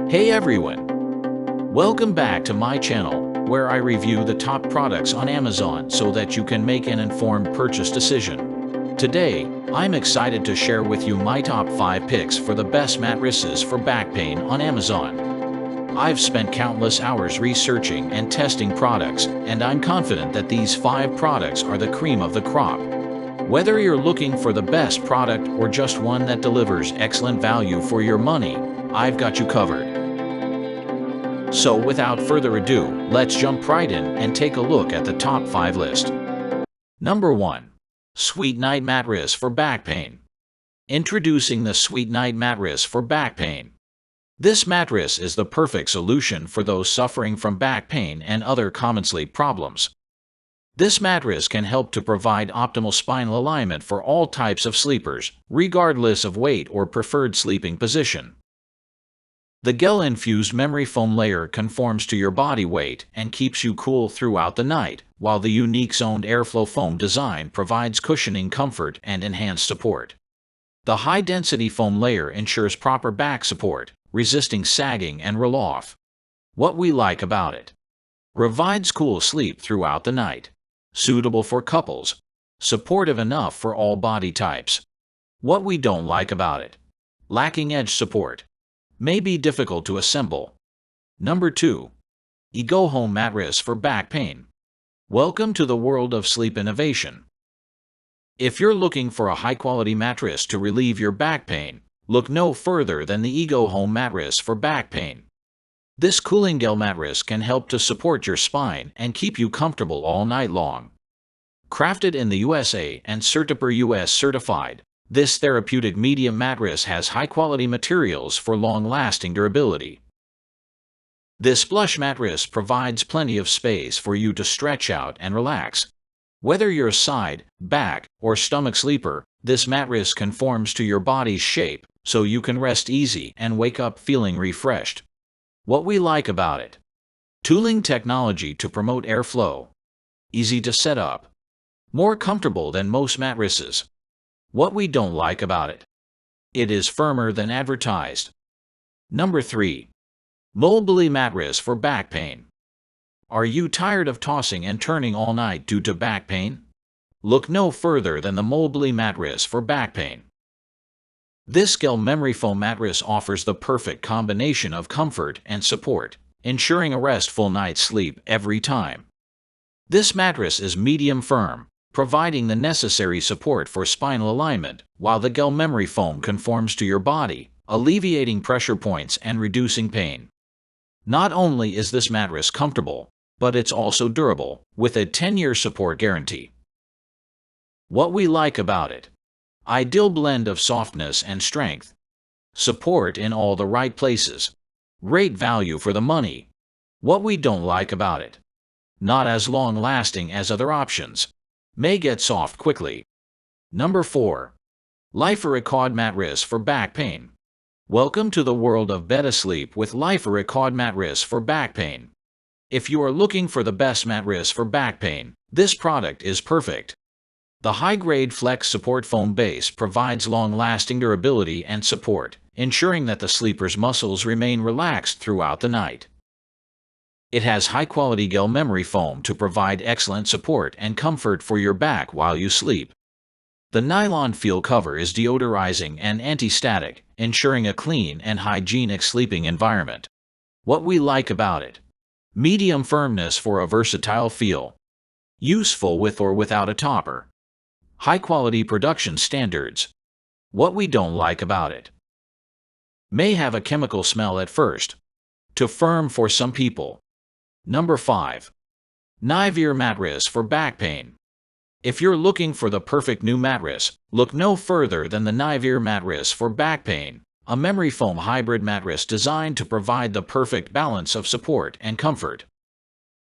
Hey everyone! Welcome back to my channel, where I review the top products on Amazon so that you can make an informed purchase decision. Today, I'm excited to share with you my top 5 picks for the best mattresses for back pain on Amazon. I've spent countless hours researching and testing products, and I'm confident that these 5 products are the cream of the crop. Whether you're looking for the best product or just one that delivers excellent value for your money, I've got you covered. So without further ado, let's jump right in and take a look at the top 5 list. Number 1. Sweet Night Mattress for Back Pain. Introducing the Sweet Night Mattress for Back Pain. This mattress is the perfect solution for those suffering from back pain and other common sleep problems. This mattress can help to provide optimal spinal alignment for all types of sleepers, regardless of weight or preferred sleeping position. The gel-infused memory foam layer conforms to your body weight and keeps you cool throughout the night, while the unique zoned airflow foam design provides cushioning comfort and enhanced support. The high-density foam layer ensures proper back support, resisting sagging and roll-off. What we like about it: provides cool sleep throughout the night. Suitable for couples. Supportive enough for all body types. What we don't like about it: lacking edge support. May be difficult to assemble. Number 2. Ego Home Mattress for Back Pain. Welcome to the world of sleep innovation. If you're looking for a high-quality mattress to relieve your back pain, look no further than the Ego Home Mattress for Back Pain. This cooling gel mattress can help to support your spine and keep you comfortable all night long. Crafted in the USA and Certipur US certified, this therapeutic medium mattress has high-quality materials for long-lasting durability. This plush mattress provides plenty of space for you to stretch out and relax. Whether you're a side, back, or stomach sleeper, this mattress conforms to your body's shape, so you can rest easy and wake up feeling refreshed. What we like about it: tooling technology to promote airflow. Easy to set up. More comfortable than most mattresses. What we don't like about it: it is firmer than advertised. Number 3. Mobily Mattress for Back Pain. Are you tired of tossing and turning all night due to back pain? Look no further than the Mobily Mattress for Back Pain. This gel memory foam mattress offers the perfect combination of comfort and support, ensuring a restful night's sleep every time. This mattress is medium firm, providing the necessary support for spinal alignment, while the gel memory foam conforms to your body, alleviating pressure points and reducing pain. Not only is this mattress comfortable, but it's also durable, with a 10-year support guarantee. What we like about it: ideal blend of softness and strength. Support in all the right places. Great value for the money. What we don't like about it: not as long-lasting as other options. May get soft quickly. Number 4. Alleviate Mattress for Back Pain. Welcome to the world of better sleep with Alleviate Mattress for Back Pain. If you are looking for the best mattress for back pain, this product is perfect. The high-grade Flex Support Foam base provides long-lasting durability and support, ensuring that the sleeper's muscles remain relaxed throughout the night. It has high-quality gel memory foam to provide excellent support and comfort for your back while you sleep. The nylon feel cover is deodorizing and anti-static, ensuring a clean and hygienic sleeping environment. What we like about it: medium firmness for a versatile feel. Useful with or without a topper. High-quality production standards. What we don't like about it: may have a chemical smell at first. Too firm for some people. Number 5. Alleviate Mattress for Back Pain. If you're looking for the perfect new mattress, look no further than the Alleviate Mattress for Back Pain, a memory foam hybrid mattress designed to provide the perfect balance of support and comfort.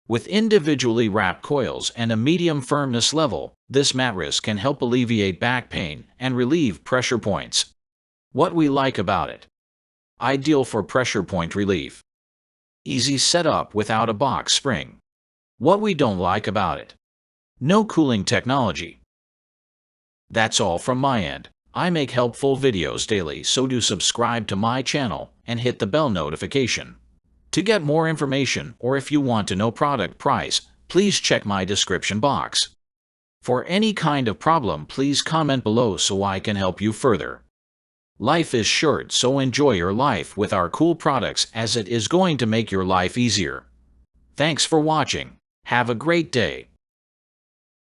With individually wrapped coils and a medium firmness level, this mattress can help alleviate back pain and relieve pressure points. What we like about it: ideal for pressure point relief. Easy setup without a box spring. What we don't like about it: no cooling technology. That's all from my end. I make helpful videos daily, so do subscribe to my channel and hit the bell notification. To get more information, or if you want to know product price, please check my description box. For any kind of problem, please comment below so I can help you further. Life is short, so enjoy your life with our cool products, as it is going to make your life easier. Thanks for watching. Have a great day.